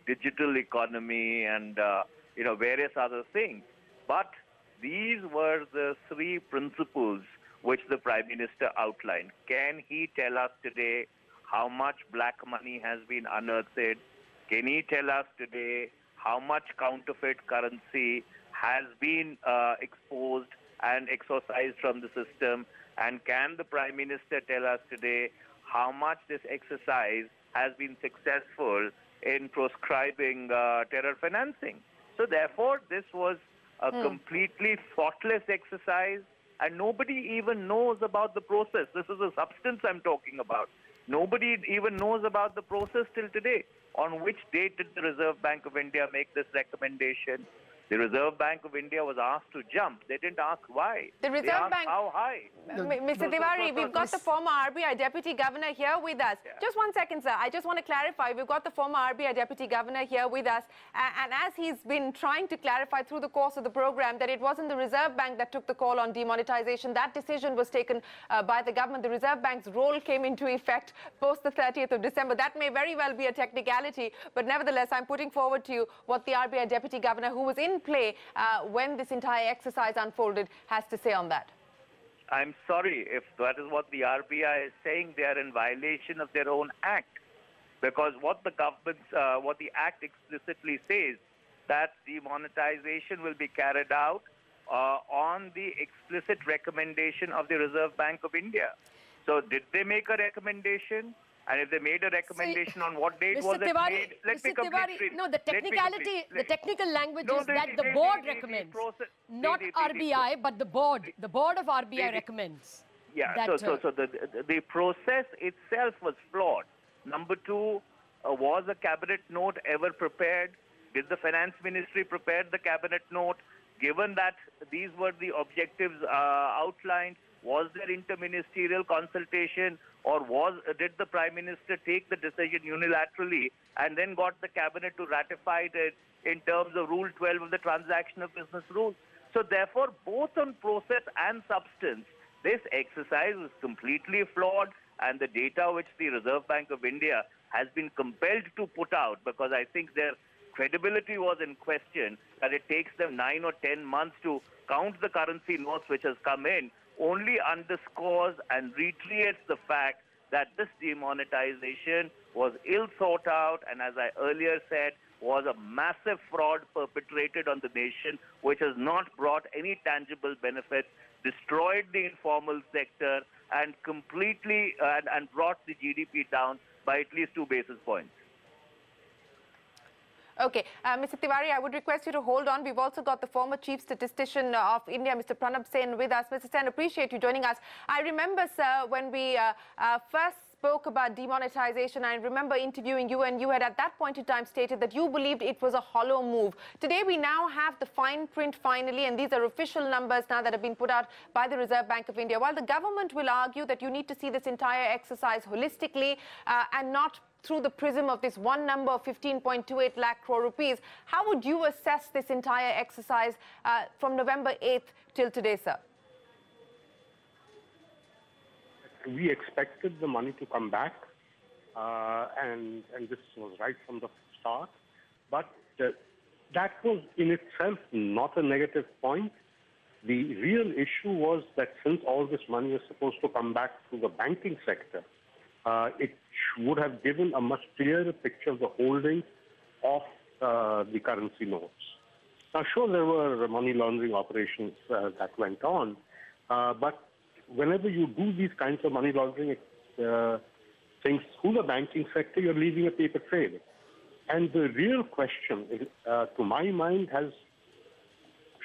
digital economy and various other things. But these were the 3 principles which the Prime Minister outlined. Can he tell us today how much black money has been unearthed? Can he tell us today how much counterfeit currency has been exposed and exorcised from the system? And can the Prime Minister tell us today how much this exercise has been successful in proscribing terror financing? So therefore, this was a completely thoughtless exercise, and nobody even knows about the process. This is the substance I'm talking about. Nobody even knows about the process till today. On which date did the Reserve Bank of India make this recommendation? The Reserve Bank of India was asked to jump. They didn't ask why. The Reserve they asked Bank, how high. Mr. Tiwari, we've got the former RBI Deputy Governor here with us. Just one second, sir. I just want to clarify. We've got the former RBI Deputy Governor here with us. And as he's been trying to clarify through the course of the program that it wasn't the Reserve Bank that took the call on demonetization. That decision was taken by the government. The Reserve Bank's role came into effect post the 30th of December. That may very well be a technicality. But nevertheless, I'm putting forward to you what the RBI Deputy Governor, who was in play when this entire exercise unfolded, has to say on that. I'm sorry if that is what the RBI is saying. They are in violation of their own act, because what the government, what the act explicitly says, that demonetization will be carried out on the explicit recommendation of the Reserve Bank of India. So did they make a recommendation? And if they made a recommendation, on what date was it made? Let me complete. No, the technicality, the technical language is that the board recommends, not RBI, but the board. The board of RBI recommends. Yeah, so the process itself was flawed. Number 2, was a cabinet note ever prepared? Did the Finance Ministry prepare the cabinet note? given that these were the objectives outlined, was there interministerial consultation, or did the Prime Minister take the decision unilaterally and then got the Cabinet to ratify it in terms of Rule 12 of the Transaction of Business Rules? So therefore, both on process and substance, this exercise is completely flawed, and the data which the Reserve Bank of India has been compelled to put out, because I think their credibility was in question, that it takes them 9 or 10 months to count the currency notes which has come in, only underscores and reiterates the fact that this demonetization was ill thought out, and as I earlier said, was a massive fraud perpetrated on the nation, which has not brought any tangible benefits, destroyed the informal sector, and completely and brought the GDP down by at least 2 basis points. Okay, Mr. Tiwari, I would request you to hold on. We've also got the former Chief Statistician of India, Mr. Pranab Sen, with us. Mr. Sen, appreciate you joining us. I remember, sir, when we first spoke about demonetization, I remember interviewing you, and you had at that point in time stated that you believed it was a hollow move. Today, we now have the fine print finally, and these are official numbers now that have been put out by the Reserve Bank of India. While the government will argue that you need to see this entire exercise holistically and not through the prism of this one number of 15.28 lakh crore rupees, how would you assess this entire exercise from November 8th till today, sir? We expected the money to come back, and this was right from the start. But that was in itself not a negative point. The real issue was that since all this money is supposed to come back to the banking sector, it would have given a much clearer picture of the holdings of the currency notes. Now, sure, there were money laundering operations that went on, but whenever you do these kinds of money laundering things through the banking sector, you're leaving a paper trail. And the real question, to my mind, has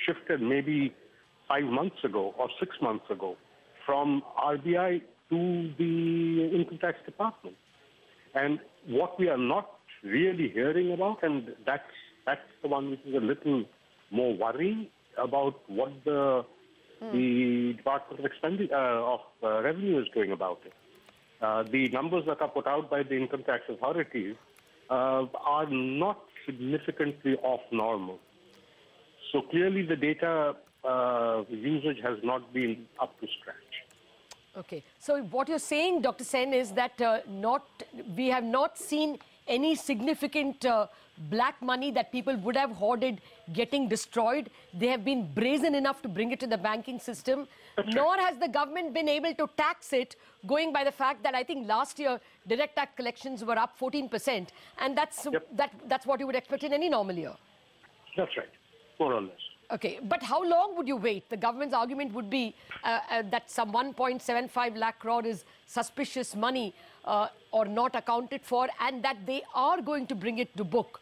shifted maybe 5 months ago or 6 months ago from RBI to the Income Tax Department. And what we are not really hearing about, and that's the one which is a little more worrying about what the Department of Revenue is doing about it. The numbers that are put out by the income tax authorities are not significantly off normal. So clearly the data usage has not been up to scratch. Okay. So what you're saying, Dr. Sen, is that we have not seen any significant black money that people would have hoarded getting destroyed. They have been brazen enough to bring it to the banking system. Nor has the government been able to tax it, going by the fact that I think last year direct tax collections were up 14%. And that's what you would expect in any normal year. That's right, more or less. Okay, but how long would you wait? The government's argument would be that some 1.75 lakh crore is suspicious money or not accounted for, and that they are going to bring it to book.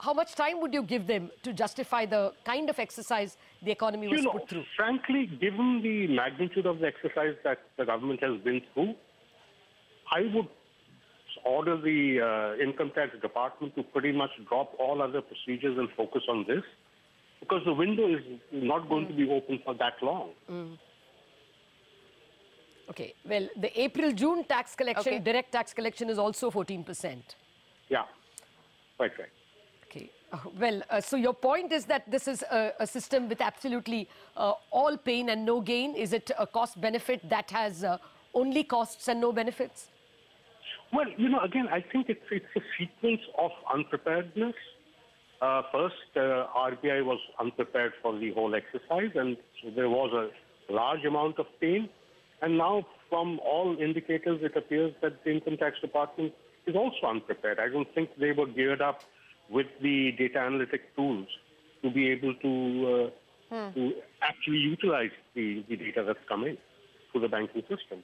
How much time would you give them to justify the kind of exercise the economy was put through? Frankly, given the magnitude of the exercise that the government has been through, I would order the Income Tax Department to pretty much drop all other procedures and focus on this, because the window is not going to be open for that long. Okay, well, the April-June tax collection, direct tax collection is also 14%. Yeah, quite right. Okay, well, so your point is that this is a system with absolutely all pain and no gain. Is it a cost-benefit that has only costs and no benefits? Well, again, I think it's a sequence of unpreparedness. First, RBI was unprepared for the whole exercise, and so there was a large amount of pain. And now, from all indicators, it appears that the Income Tax Department is also unprepared. I don't think they were geared up with the data analytic tools to be able to actually utilize the data that's come in through the banking system.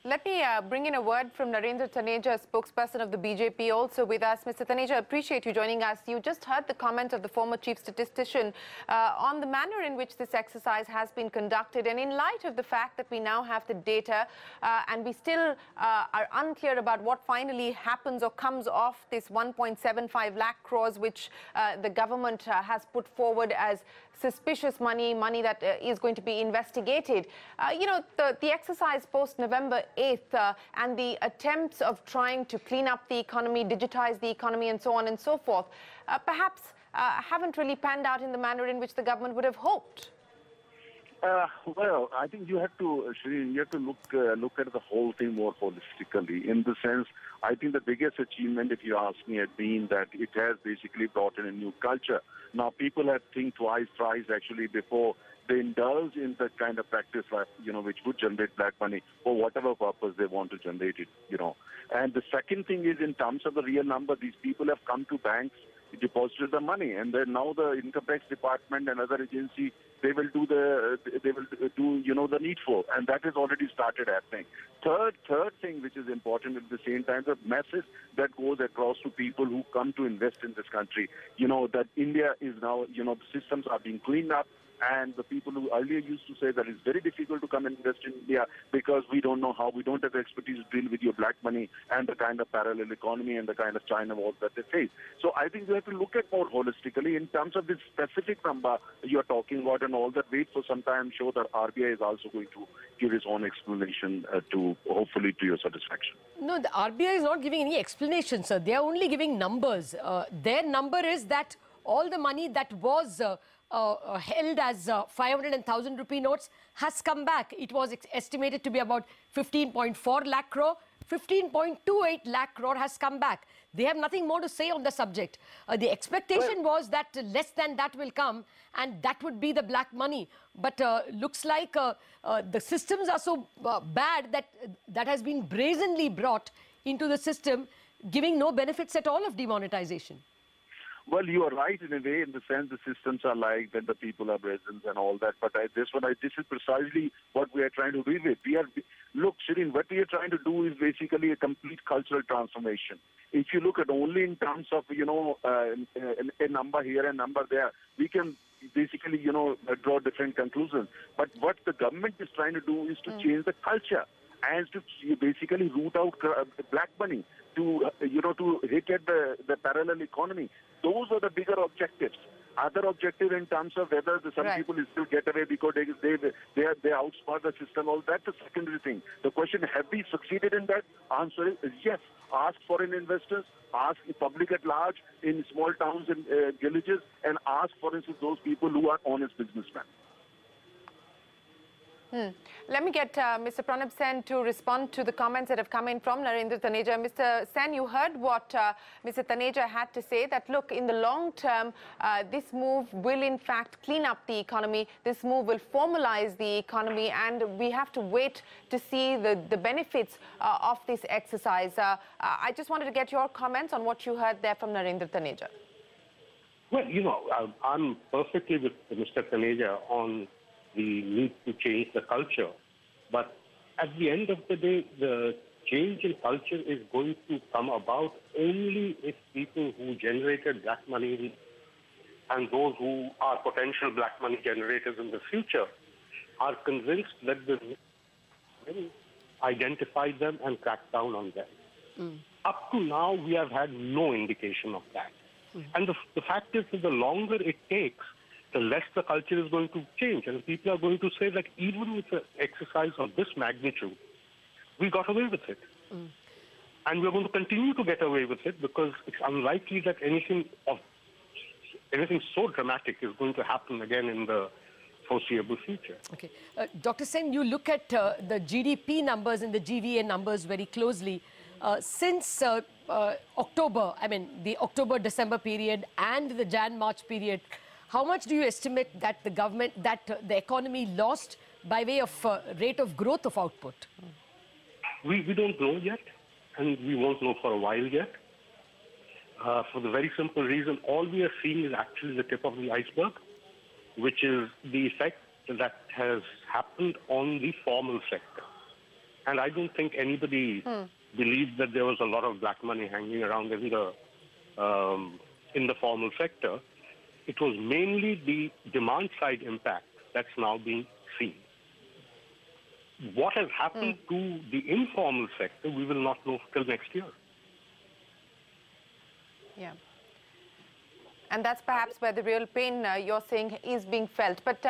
Let me bring in a word from Narendra Taneja, spokesperson of the BJP, also with us. Mr. Taneja, appreciate you joining us. You just heard the comment of the former chief statistician on the manner in which this exercise has been conducted, and in light of the fact that we now have the data and we still are unclear about what finally happens or comes off this 1.75 lakh crores which the government has put forward as suspicious money that is going to be investigated. You know, the exercise post-November 8th and the attempts of trying to clean up the economy, digitize the economy and so on and so forth, perhaps haven't really panned out in the manner in which the government would have hoped. Well, I think you have to, Shri, you have to look at the whole thing more holistically. In the sense, I think the biggest achievement, if you ask me, has been that it has basically brought in a new culture. Now, people have to think twice, thrice actually before they indulge in the kind of practice, like, you know, which would generate black money for whatever purpose they want to generate it, you know. And the second thing is, in terms of the real number, these people have come to banks, deposited the money, and then now the income tax department and other agency, they will do you know, the needful, and that has already started happening. Third thing which is important at the same time, the message that goes across to people who come to invest in this country, you know, that India is now, you know, the systems are being cleaned up. And the people who earlier used to say that it's very difficult to come and invest in India because we don't know how, we don't have the expertise to deal with your black money and the kind of parallel economy and the kind of China wars that they face. So I think we have to look at more holistically in terms of this specific number you're talking about and all that. Wait for some time, show that RBI is also going to give its own explanation to, hopefully, to your satisfaction. No, the RBI is not giving any explanation, sir. They are only giving numbers. Their number is that all the money that was held as 500 and 1,000 rupee notes has come back. It was estimated to be about 15.4 lakh crore. 15.28 lakh crore has come back. They have nothing more to say on the subject. The expectation was that less than that will come, and that would be the black money. But looks like the systems are so bad that that has been brazenly brought into the system, giving no benefits at all of demonetization. Well, you are right in a way, in the sense the systems are like that, the people are present and all that. But this is precisely what we are trying to do with. Look, Shirin, what we are trying to do is basically a complete cultural transformation. If you look at only in terms of, you know, a number here and number there, we can basically, you know, draw different conclusions. But what the government is trying to do is to change the culture and to basically root out black money, to, you know, to hit at the parallel economy. Those are the bigger objectives. Other objective in terms of whether some people still get away because they outsmart the system, all that's a secondary thing. The question, have we succeeded in that? Answer is yes. Ask foreign investors, ask the public at large in small towns and villages, and ask, for instance, those people who are honest businessmen. Let me get Mr. Pranab Sen to respond to the comments that have come in from Narendra Taneja. Mr. Sen, you heard what Mr. Taneja had to say, that look, in the long term, this move will in fact clean up the economy. This move will formalize the economy, and we have to wait to see the benefits of this exercise. I just wanted to get your comments on what you heard there from Narendra Taneja. Well, you know, I'm perfectly with Mr. Taneja on the need to change the culture. But at the end of the day, the change in culture is going to come about only if people who generated black money and those who are potential black money generators in the future are convinced that the will identify them and crack down on them. Up to now, we have had no indication of that. And the fact is that the longer it takes, the less the culture is going to change. And people are going to say that even with an exercise of this magnitude, we got away with it. And we're going to continue to get away with it because it's unlikely that anything so dramatic is going to happen again in the foreseeable future. Okay. Dr. Sen, you look at the GDP numbers and the GVA numbers very closely. Since October, I mean, the October-December period and the Jan-March period, how much do you estimate that the government, the economy lost by way of rate of growth of output? We don't know yet, and we won't know for a while yet. For the very simple reason, all we are seeing is actually the tip of the iceberg, which is the effect that has happened on the formal sector. And I don't think anybody believed that there was a lot of black money hanging around in the formal sector. It was mainly the demand side impact that's now being seen. What has happened to the informal sector, we will not know till next year. Yeah. And that's perhaps where the real pain you're saying is being felt. But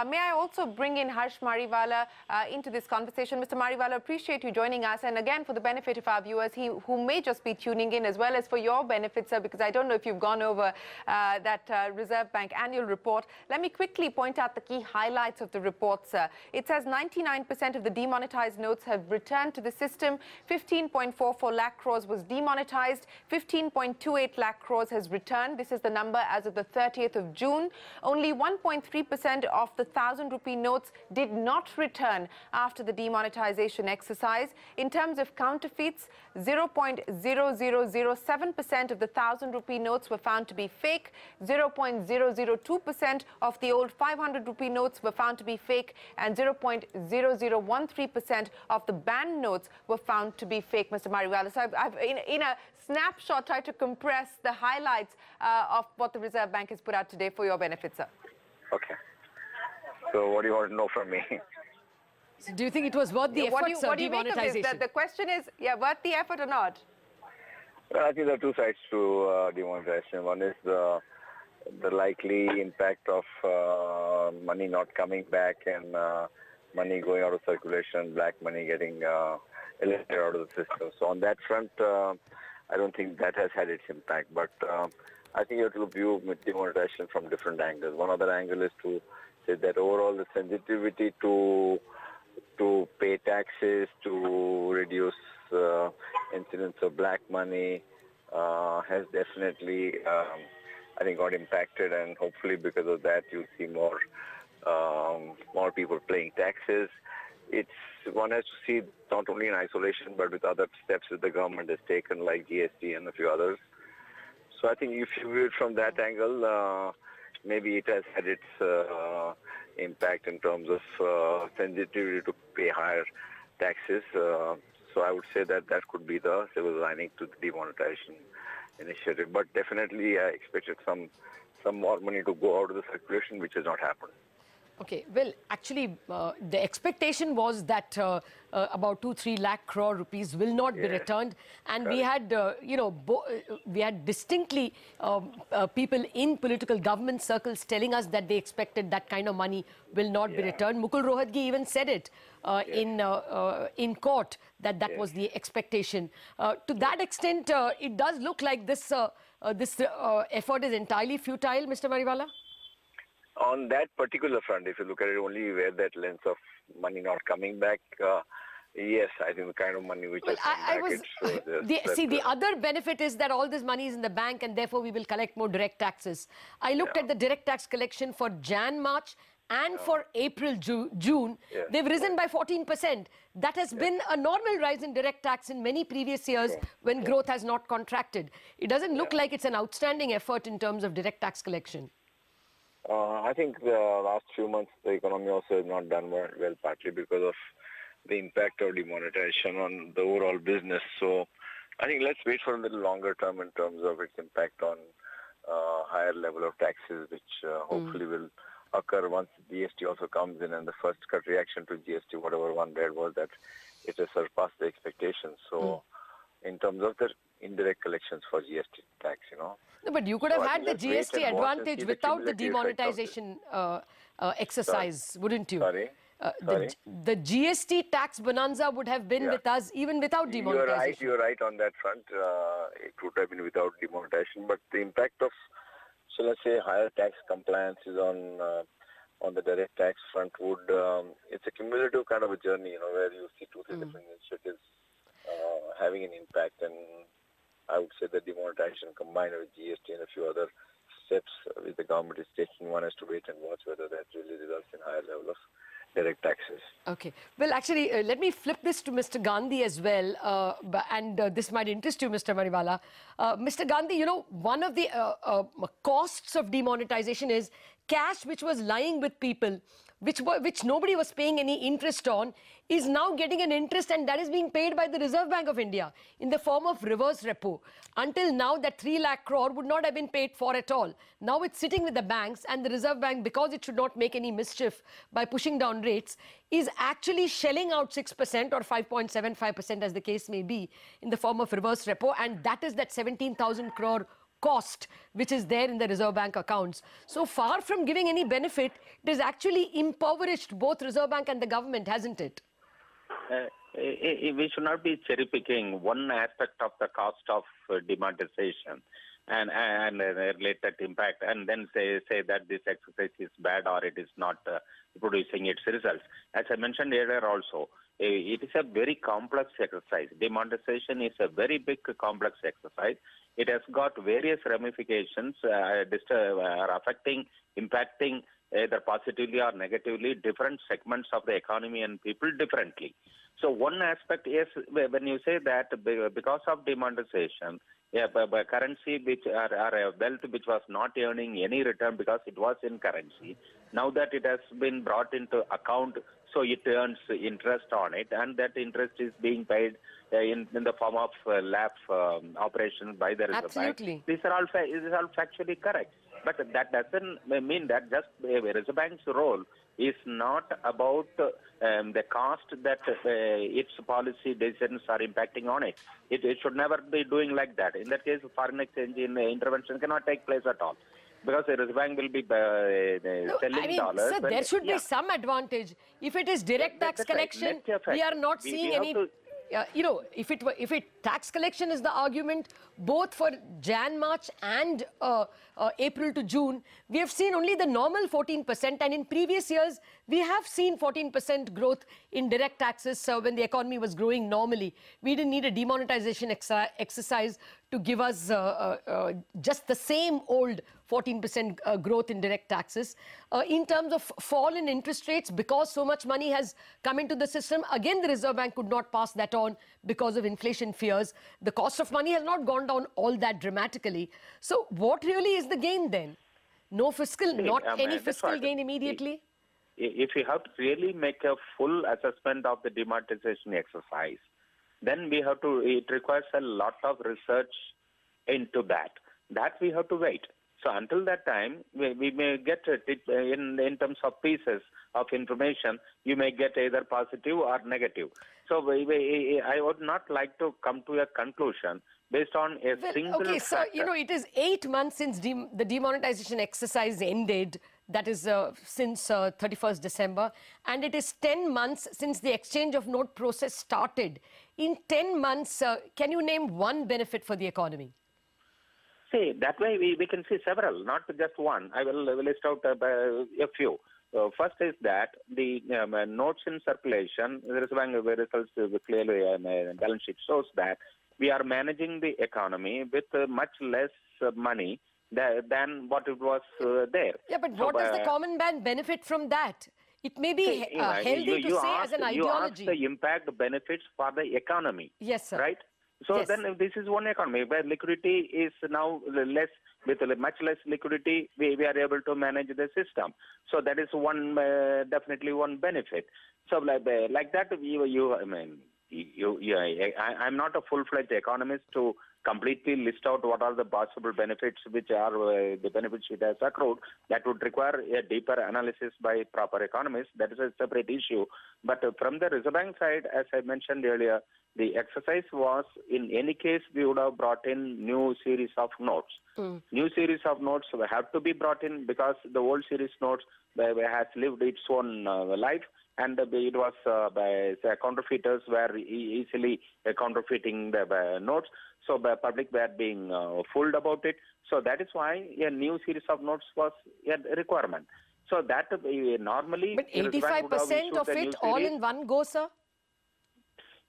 may I also bring in Harsh Mariwala into this conversation? Mr. Mariwala, appreciate you joining us. And again, for the benefit of our viewers who may just be tuning in, as well as for your benefit, sir, because I don't know if you've gone over that Reserve Bank annual report. Let me quickly point out the key highlights of the report, sir. It says 99% of the demonetized notes have returned to the system. 15.44 lakh crores was demonetized. 15.28 lakh crores has returned. This is the number as of the 30th of June. Only 1.3% of the 1,000 rupee notes did not return after the demonetization exercise. In terms of counterfeits, 0.0007% of the 1,000 rupee notes were found to be fake. 0.002% of the old 500 rupee notes were found to be fake, and 0.0013% of the banned notes were found to be fake, Mr. Mariwala. So I've in a snapshot tried to compress the highlights of what the Reserve Bank has put out today for your benefit, sir. Okay. So what do you want to know from me? So do you think it was worth the effort, sir, what do you make of this? The question is, worth the effort or not? Well, I think there are two sides to demonetization. One is the likely impact of money not coming back and money going out of circulation, black money getting eliminated out of the system. So on that front, I don't think that has had its impact. But I think you have to view demonetization from different angles. One other angle is to say that overall the sensitivity to pay taxes, to reduce incidence of black money has definitely, I think, got impacted, and hopefully because of that you'll see more people paying taxes. One has to see not only in isolation but with other steps that the government has taken, like GST and a few others. So I think if you view it from that angle, maybe it has had its impact in terms of sensitivity to pay higher taxes. So I would say that could be the silver lining to the demonetization initiative. But definitely I expected some more money to go out of the circulation, which has not happened. Okay, well, actually, the expectation was that about 2-3 lakh crore rupees will not be returned, and we had, we had distinctly people in political government circles telling us that they expected that kind of money will not be returned. Mukul Rohatgi even said it in court that was the expectation. To that extent, it does look like this effort is entirely futile, Mr. Mariwala. On that particular front, if you look at it only where that lens of money not coming back, yes, I think the kind of money which has come back, the other benefit is that all this money is in the bank and therefore we will collect more direct taxes. I looked at the direct tax collection for Jan, March and for April, June. They've risen by 14%. That has been a normal rise in direct tax in many previous years when growth has not contracted. It doesn't look like it's an outstanding effort in terms of direct tax collection. I think the last few months the economy also has not done well, partly because of the impact of demonetization on the overall business. So I think let's wait for a little longer term in terms of its impact on higher level of taxes, which hopefully will occur once GST also comes in. And the first cut reaction to GST, whatever one read, was that it has surpassed the expectations. So in terms of the indirect collections for GST tax, No, but you could have had the GST advantage without the demonetization exercise, wouldn't you? Sorry? The GST tax bonanza would have been with us even without demonetization. You're right on that front. It would have been without demonetization, but the impact of, so let's say, higher tax compliance is on the direct tax front would, it's a cumulative kind of a journey, where you see two, three different initiatives having an impact. And I would say that demonetization combined with GST and a few other steps which the government is taking, one has to wait and watch whether that really results in higher level of direct taxes. Okay. Well, actually, let me flip this to Mr. Gandhi as well, and this might interest you, Mr. Mariwala. Mr. Gandhi, one of the costs of demonetization is cash which was lying with people, which nobody was paying any interest on, is now getting an interest, and that is being paid by the Reserve Bank of India in the form of reverse repo. Until now, that 3 lakh crore would not have been paid for at all. Now it's sitting with the banks, and the Reserve Bank, because it should not make any mischief by pushing down rates, is actually shelling out 6% or 5.75% as the case may be in the form of reverse repo, and that is that 17,000 crore cost which is there in the Reserve Bank accounts. So far from giving any benefit, it has actually impoverished both Reserve Bank and the government, hasn't it? We should not be cherry picking one aspect of the cost of demonetisation and related impact, and then say that this exercise is bad or it is not producing its results. As I mentioned earlier also, it is a very complex exercise. Demonetisation is a very big complex exercise. It has got various ramifications are affecting, impacting either positively or negatively different segments of the economy and people differently. So one aspect is when you say that because of demonetisation, currency which are a wealth which was not earning any return because it was in currency, now that it has been brought into account, so it earns interest on it, and that interest is being paid in the form of LAP operation by the Reserve Bank. These are all factually correct. But that doesn't mean that just Reserve Bank's role is not about the cost that its policy decisions are impacting on it. It should never be doing like that. In that case, foreign exchange intervention cannot take place at all, because the Reserve Bank will be selling dollars. Sir, there should be some advantage. If it is direct tax collection, we are not seeing any... if tax collection is the argument, both for Jan, March and April to June, we have seen only the normal 14%, and in previous years, we have seen 14% growth in direct taxes when the economy was growing normally. We didn't need a demonetisation exercise to give us just the same old 14% growth in direct taxes. In terms of fall in interest rates, because so much money has come into the system, again the Reserve Bank could not pass that on because of inflation fears. The cost of money has not gone down all that dramatically. So what really is the gain then? No fiscal, any fiscal gain immediately? If you have to really make a full assessment of the demonetisation exercise, then it requires a lot of research into that. That we have to wait. So until that time, we may get in terms of pieces of information, you may get either positive or negative. So I would not like to come to a conclusion based on a single factor. So, it is 8 months since the demonetisation exercise ended. That is since 31st December. And it is 10 months since the exchange of note process started. In 10 months, can you name one benefit for the economy? See, that way we can see several, not just one. I will list out a few. First is that the notes in circulation, the Reserve Bank results clearly, balance sheet shows that we are managing the economy with much less money than what it was there. Yeah, but what does the common man benefit from that? It may be healthy to say as an ideology. You ask the impact benefits for the economy. Yes, sir. Right? So then this is one economy where liquidity is now less, with much less liquidity, we are able to manage the system. So that is one, definitely one benefit. So like that, I'm not a full-fledged economist to completely list out what are the possible benefits which are the benefits it has accrued. That would require a deeper analysis by proper economists. That is a separate issue. But from the Reserve Bank side, as I mentioned earlier, the exercise was, in any case, we would have brought in new series of notes. New series of notes have to be brought in because the old series notes has lived its own life, and it was counterfeiters were easily counterfeiting the notes. So the public were being fooled about it. So that is why a new series of notes was a requirement. So that normally... But 85% of it all in one go, sir?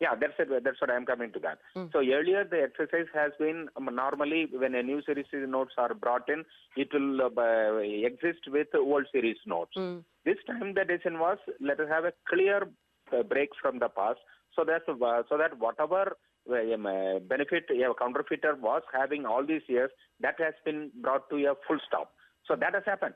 Yeah, that's it. That's what I'm coming to that. So earlier the exercise has been normally when a new series notes are brought in, it will exist with old series notes. This time the decision was, let us have a clear break from the past, so that whatever benefit a counterfeiter was having all these years, that has been brought to a full stop. So that has happened.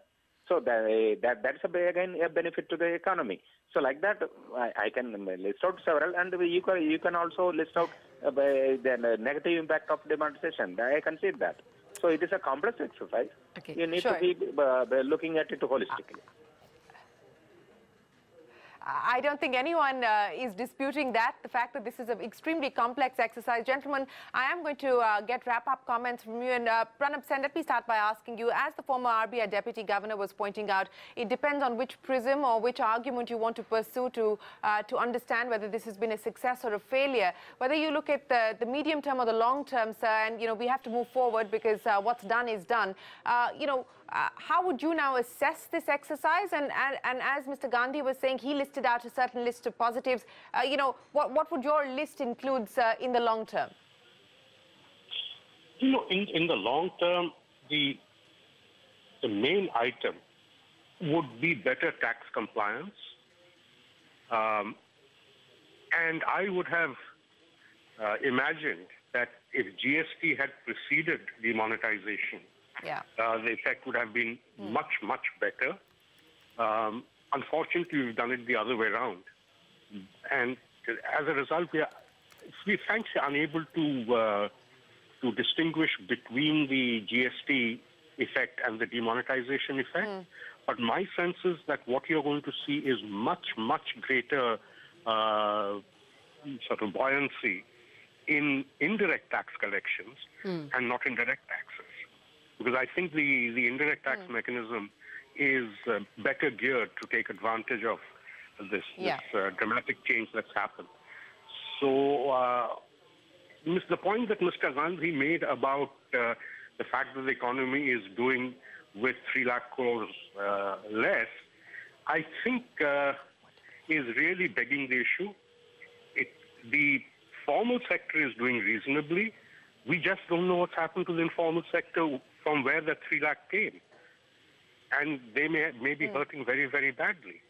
So that's again a benefit to the economy. So like that, I can list out several, and you can also list out the negative impact of demonetisation. I can see that. So it is a complex exercise. Okay. You need Sure. to be looking at it holistically. I don't think anyone is disputing that, the fact that this is an extremely complex exercise. Gentlemen, I am going to get wrap-up comments from you. And Pranab Sen, let me start by asking you, as the former RBI Deputy Governor was pointing out, it depends on which prism or which argument you want to pursue to understand whether this has been a success or a failure. Whether you look at the medium term or the long term, sir, and, you know, we have to move forward because what's done is done. How would you now assess this exercise? And as Mr. Gandhi was saying, he listed out a certain list of positives. What would your list include in the long term? You know, in the long term, the main item would be better tax compliance. And I would have imagined that if GST had preceded demonetization, the effect would have been much, much better. Unfortunately, we've done it the other way around. And as a result, we're frankly unable to distinguish between the GST effect and the demonetization effect. But my sense is that what you're going to see is much, much greater sort of buoyancy in indirect tax collections and not in direct taxes. Because I think the indirect tax mechanism is better geared to take advantage of this dramatic change that's happened. So the point that Mr. Gandhi made about the fact that the economy is doing with 3 lakh crores less, I think is really begging the issue. The formal sector is doing reasonably. We just don't know what's happened to the informal sector from where the 3 lakh came. And they may be hurting very, very badly.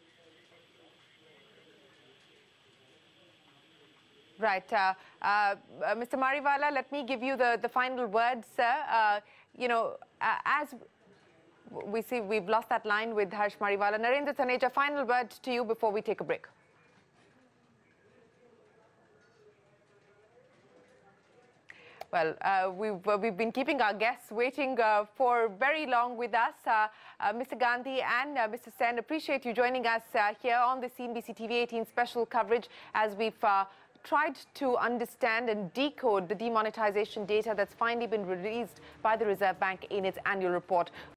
Right. Mr. Mariwala, let me give you the final word, sir. As we see, we've lost that line with Harsh Mariwala. Narendra Taneja, final word to you before we take a break. Well, we've been keeping our guests waiting for very long with us. Mr. Gandhi and Mr. Sen, appreciate you joining us here on the CNBC TV 18 special coverage as we've tried to understand and decode the demonetization data that's finally been released by the Reserve Bank in its annual report.